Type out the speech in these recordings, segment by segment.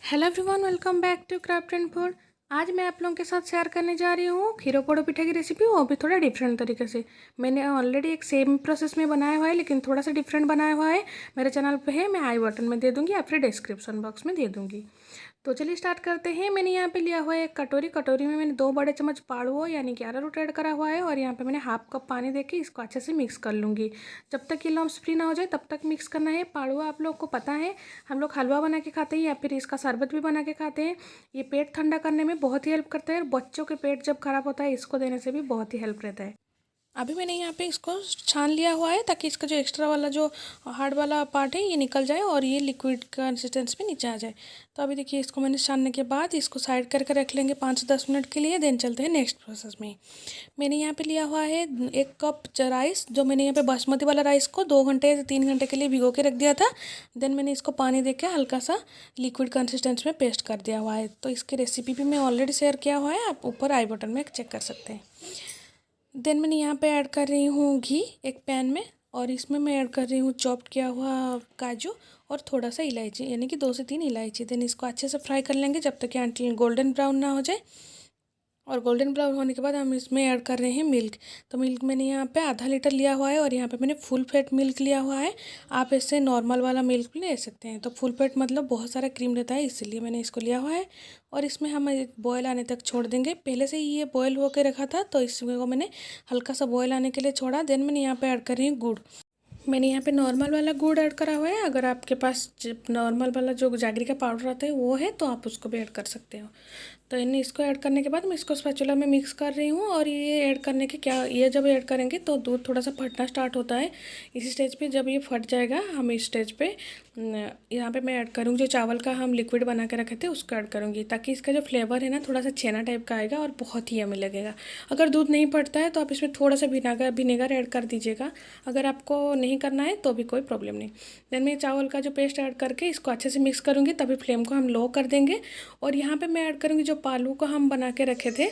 Hello everyone, welcome back to craft and food. आज मैं आप लोगों के साथ शेयर करने जा रही हूँ खीरो पोड़ो पिठा की रेसिपी, वो भी थोड़ा डिफरेंट तरीके से। मैंने ऑलरेडी एक सेम प्रोसेस में बनाया हुआ है, लेकिन थोड़ा सा डिफरेंट बनाया हुआ है। मेरे चैनल पे है, मैं आई बटन में दे दूँगी या फिर डिस्क्रिप्शन बॉक्स में दे दूँगी। तो चलिए स्टार्ट करते हैं। मैंने यहाँ पे लिया हुआ है एक कटोरी। कटोरी में मैंने 2 बड़े चम्मच पाड़ुओ यानी कि अरारोट ऐड करा हुआ है, और यहाँ पे मैंने हाफ कप पानी देके इसको अच्छे से मिक्स कर लूँगी। जब तक ये लम्स फ्री ना हो जाए तब तक मिक्स करना है। पाड़ुआ आप लोग को पता है, हम लोग हलवा बना के खाते हैं या फिर इसका शरबत भी बना के खाते हैं। ये पेट ठंडा करने में बहुत ही हेल्प करता है, और बच्चों के पेट जब खराब होता है इसको देने से भी बहुत ही हेल्प रहता है। अभी मैंने यहाँ पे इसको छान लिया हुआ है, ताकि इसका जो एक्स्ट्रा वाला जो हार्ड वाला पार्ट है ये निकल जाए और ये लिक्विड कंसिस्टेंसी में नीचे आ जाए। तो अभी देखिए, इसको मैंने छानने के बाद इसको साइड करके रख लेंगे 5 से 10 मिनट के लिए। देन चलते हैं नेक्स्ट प्रोसेस में। मैंने यहाँ पे लिया हुआ है 1 कप राइस, जो मैंने यहाँ पे बासमती वाला राइस को 2 घंटे से 3 घंटे के लिए भिगो के रख दिया था। देन मैंने इसको पानी दे के हल्का सा लिक्विड कंसिस्टेंसी में पेस्ट कर दिया हुआ है। तो इसकी रेसिपी भी मैं ऑलरेडी शेयर किया हुआ है, आप ऊपर आई बटन में चेक कर सकते हैं। देन मैंने यहाँ पे ऐड कर रही हूँ घी एक पैन में, और इसमें मैं ऐड कर रही हूँ चॉप्ड किया हुआ काजू और थोड़ा सा इलायची, यानी कि 2 से 3 इलायची। देन इसको अच्छे से फ्राई कर लेंगे जब तक कि गोल्डन ब्राउन ना हो जाए। और गोल्डन ब्राउन होने के बाद हम इसमें ऐड कर रहे हैं मिल्क। तो मिल्क मैंने यहाँ पे आधा लीटर लिया हुआ है, और यहाँ पे मैंने फुल फैट मिल्क लिया हुआ है। आप इससे नॉर्मल वाला मिल्क भी ले सकते हैं। तो फुल फैट मतलब बहुत सारा क्रीम रहता है, इसीलिए मैंने इसको लिया हुआ है। और इसमें हम एक बॉयल आने तक छोड़ देंगे। पहले से ही ये बॉयल होकर रखा था, तो इसको मैंने हल्का सा बॉयल आने के लिए छोड़ा। देन मैंने यहाँ पे ऐड कर रही हूँ गुड़। मैंने यहाँ पे नॉर्मल वाला गुड़ ऐड करा हुआ है। अगर आपके पास नॉर्मल वाला जो जागरी का पाउडर आता है वो है, तो आप उसको भी ऐड कर सकते हो। तो इन्हें इसको ऐड करने के बाद मैं इसको स्पैचुला में मिक्स कर रही हूँ। और ये ऐड करने के क्या, ये जब ऐड करेंगे तो दूध थोड़ा सा फटना स्टार्ट होता है। इसी स्टेज पे जब ये फट जाएगा, हम इस स्टेज पे यहाँ पे मैं ऐड करूँगी जो चावल का हम लिक्विड बना के रखे थे उसको ऐड करूँगी, ताकि इसका जो फ्लेवर है ना थोड़ा सा छेना टाइप का आएगा और बहुत ही यम्मी लगेगा। अगर दूध नहीं फटता है तो आप इसमें थोड़ा सा विनेगर ऐड कर दीजिएगा। अगर आपको नहीं करना है तो भी कोई प्रॉब्लम नहीं। देन मैं चावल का जो पेस्ट ऐड करके इसको अच्छे से मिक्स करूँगी, तभी फ्लेम को हम लो कर देंगे। और यहाँ पे मैं ऐड करूँगी जो पालू को हम बना के रखे थे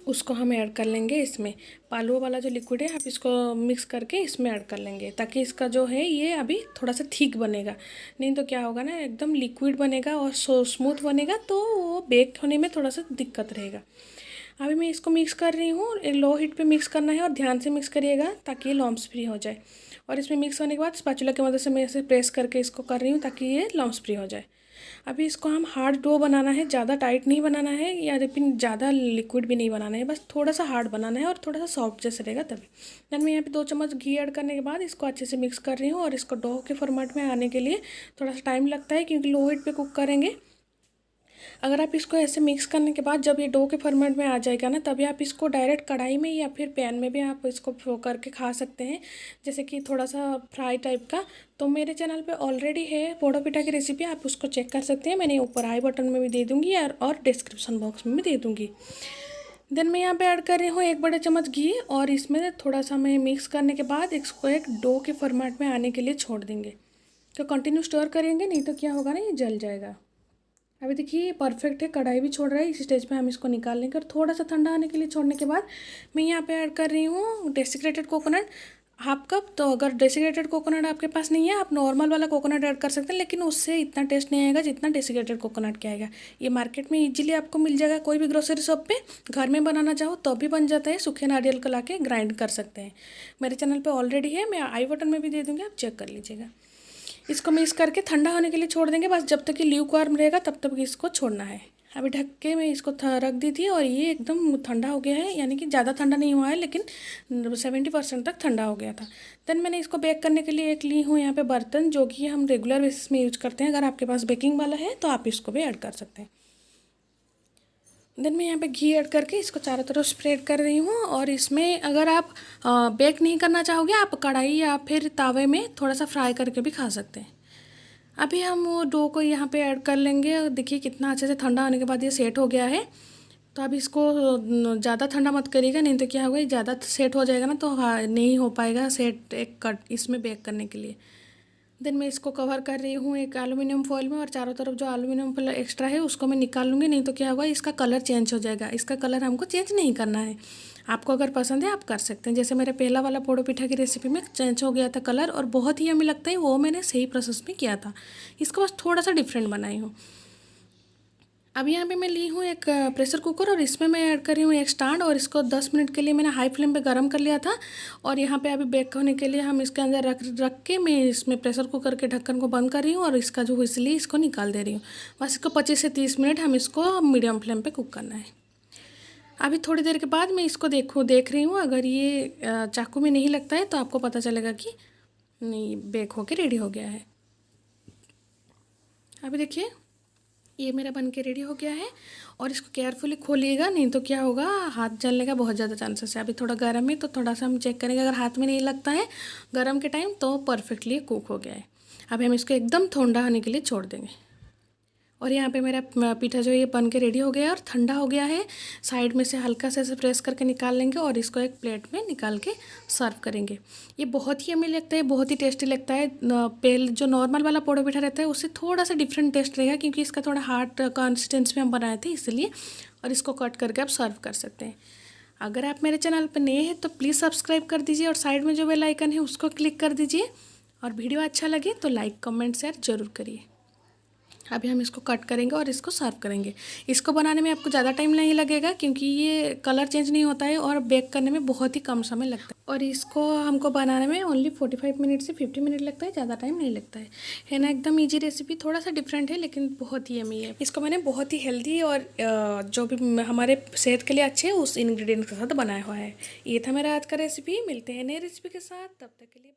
उसको हम ऐड कर लेंगे इसमें। पालू वाला जो लिक्विड है आप इसको मिक्स करके इसमें ऐड कर लेंगे, ताकि इसका जो है ये अभी थोड़ा सा थिक बनेगा। नहीं तो क्या होगा ना, एकदम लिक्विड बनेगा और स्मूथ बनेगा, तो वो बेक होने में थोड़ा सा दिक्कत रहेगा। अभी मैं इसको मिक्स कर रही हूँ। लो हीट पे मिक्स करना है, और ध्यान से मिक्स करिएगा ताकि ये लम्स फ्री हो जाए। और इसमें मिक्स होने के बाद स्पैचुला की मदद से मैं इसे प्रेस करके इसको कर रही हूँ, ताकि ये लम्स फ्री हो जाए। अभी इसको हम हार्ड डो बनाना है, ज़्यादा टाइट नहीं बनाना है या फिर ज़्यादा लिक्विड भी नहीं बनाना है, बस थोड़ा सा हार्ड बनाना है और थोड़ा सा सॉफ्ट जैसे रहेगा तभी। देन मैं यहाँ पे 2 चम्मच घी ऐड करने के बाद इसको अच्छे से मिक्स कर रही हूँ। और इसको डो के फॉर्मेट में आने के लिए थोड़ा सा टाइम लगता है, क्योंकि लो हीट पे कुक करेंगे। अगर आप इसको ऐसे मिक्स करने के बाद जब ये डो के फॉर्मेट में आ जाएगा ना, तभी आप इसको डायरेक्ट कढ़ाई में या फिर पैन में भी आप इसको फ्रो करके खा सकते हैं, जैसे कि थोड़ा सा फ्राई टाइप का। तो मेरे चैनल पे ऑलरेडी है पोड़ो पिठा की रेसिपी, आप उसको चेक कर सकते हैं। मैंने ऊपर आई बटन में भी दे दूँगी और डिस्क्रिप्शन बॉक्स में भी दे दूँगी। देन मैं यहाँ पे ऐड कर रही हूँ 1 बड़े चम्मच घी, और इसमें थोड़ा सा मैं मिक्स करने के बाद इसको एक डो के फॉर्मेट में आने के लिए छोड़ देंगे। तो कंटिन्यू स्टर करेंगे, नहीं तो क्या होगा ना, ये जल जाएगा। अभी देखिए ये परफेक्ट है, कढ़ाई भी छोड़ रहा है। इस स्टेज पे हम इसको निकाल लेंगे, और थोड़ा सा ठंडा होने के लिए छोड़ने के बाद मैं यहाँ पे ऐड कर रही हूँ डेसिकेटेड कोकोनट हाफ कप। तो अगर डेसिकेटेड कोकोनट आपके पास नहीं है, आप नॉर्मल वाला कोकोनट ऐड कर सकते हैं, लेकिन उससे इतना टेस्ट नहीं आएगा जितना डेसिकेटेड कोकोनट के आएगा। ये मार्केट में इजीली आपको मिल जाएगा, कोई भी ग्रोसरी शॉप पे। घर में बनाना चाहो तो भी बन जाता है, सूखे नारियल को ला के ग्राइंड कर सकते हैं। मेरे चैनल पर ऑलरेडी है, मैं आई बटन में भी दे दूँगी, आप चेक कर लीजिएगा। इसको मिक्स करके ठंडा होने के लिए छोड़ देंगे, बस जब तक कि ल्यूकवार्म रहेगा तब तक इसको छोड़ना है। अभी ढक के मैं इसको रख दी थी, और ये एकदम ठंडा हो गया है, यानी कि ज़्यादा ठंडा नहीं हुआ है, लेकिन 70% तक ठंडा हो गया था। देन मैंने इसको बेक करने के लिए एक ली हूँ यहाँ पे बर्तन, जो कि हम रेगुलर बेसिस में यूज करते हैं। अगर आपके पास बेकिंग वाला है तो आप इसको भी ऐड कर सकते हैं। देन मैं यहाँ पे घी ऐड करके इसको चारों तरफ स्प्रेड कर रही हूँ। और इसमें अगर आप बेक नहीं करना चाहोगे, आप कढ़ाई या फिर तावे में थोड़ा सा फ्राई करके भी खा सकते हैं। अभी हम वो डो को यहाँ पे ऐड कर लेंगे, और देखिए कितना अच्छे से ठंडा होने के बाद ये सेट हो गया है। तो अब इसको ज़्यादा ठंडा मत करिएगा, नहीं तो क्या होगा, ज़्यादा सेट हो जाएगा ना तो नहीं हो पाएगा सेट एक कट इसमें बेक करने के लिए। देन मैं इसको कवर कर रही हूँ एक एलुमिनियम फॉइल में, और चारों तरफ जो एलुमिनियम फॉइल एक्स्ट्रा है उसको मैं निकाल लूँगी, नहीं तो क्या होगा, इसका कलर चेंज हो जाएगा। इसका कलर हमको चेंज नहीं करना है। आपको अगर पसंद है आप कर सकते हैं। जैसे मेरे पहला वाला पोड़ो पिठा की रेसिपी में चेंज हो गया था कलर, और बहुत ही यम्मी लगता है, वो मैंने सही प्रोसेस में किया था। इसको बस थोड़ा सा डिफरेंट बनाई हूँ। अब यहाँ पे मैं ली हूँ एक प्रेशर कुकर और इसमें मैं ऐड कर रही हूँ एक स्टैंड और इसको 10 मिनट के लिए मैंने हाई फ्लेम पे गरम कर लिया था। और यहाँ पे अभी बेक होने के लिए हम इसके अंदर रख के मैं इसमें प्रेशर कुकर के ढक्कन को बंद कर रही हूँ और इसका जो व्हिसल है इसको निकाल दे रही हूँ। बस इसको 25 से 30 मिनट हम इसको मीडियम फ्लेम पर कुक करना है। अभी थोड़ी देर के बाद मैं इसको देख रही हूँ, अगर ये चाकू में नहीं लगता है तो आपको पता चलेगा कि नहीं बेक होके रेडी हो गया है। अभी देखिए ये मेरा बन के रेडी हो गया है। और इसको केयरफुली खोलिएगा, नहीं तो क्या होगा, हाथ जलने का बहुत ज़्यादा चांसेस है। अभी थोड़ा गर्म है तो थोड़ा सा हम चेक करेंगे, अगर हाथ में नहीं लगता है गर्म के टाइम तो परफेक्टली कुक हो गया है। अभी हम इसको एकदम ठंडा होने के लिए छोड़ देंगे। और यहाँ पे मेरा पीठा जो ये बन के रेडी हो गया है और ठंडा हो गया है। साइड में से हल्का से ऐसे प्रेस करके निकाल लेंगे और इसको एक प्लेट में निकाल के सर्व करेंगे। ये बहुत ही यम्मी लगता है, बहुत ही टेस्टी लगता है। पहले जो नॉर्मल वाला पोड़ो पीठा रहता है उससे थोड़ा सा डिफरेंट टेस्ट रहेगा, क्योंकि इसका थोड़ा हार्ड कंसिस्टेंसी में हम बनाए थे इसलिए। और इसको कट करके आप सर्व कर सकते हैं। अगर आप मेरे चैनल पर नए हैं तो प्लीज़ सब्सक्राइब कर दीजिए और साइड में जो बेल आइकन है उसको क्लिक कर दीजिए। और वीडियो अच्छा लगे तो लाइक कमेंट शेयर ज़रूर करिए। अभी हम इसको कट करेंगे और इसको सर्व करेंगे। इसको बनाने में आपको ज़्यादा टाइम नहीं लगेगा, क्योंकि ये कलर चेंज नहीं होता है और बेक करने में बहुत ही कम समय लगता है। और इसको हमको बनाने में ओनली 45 मिनट से 50 मिनट लगता है, ज़्यादा टाइम नहीं लगता है ना। एकदम ईजी रेसिपी, थोड़ा सा डिफरेंट है लेकिन बहुत ही यम्मी है। इसको मैंने बहुत ही हेल्दी और जो भी हमारे सेहत के लिए अच्छे है उस इंग्रेडिएंट के साथ बनाया हुआ है। ये था मेरा आज का रेसिपी। मिलते हैं नए रेसिपी के साथ, तब तक के लिए।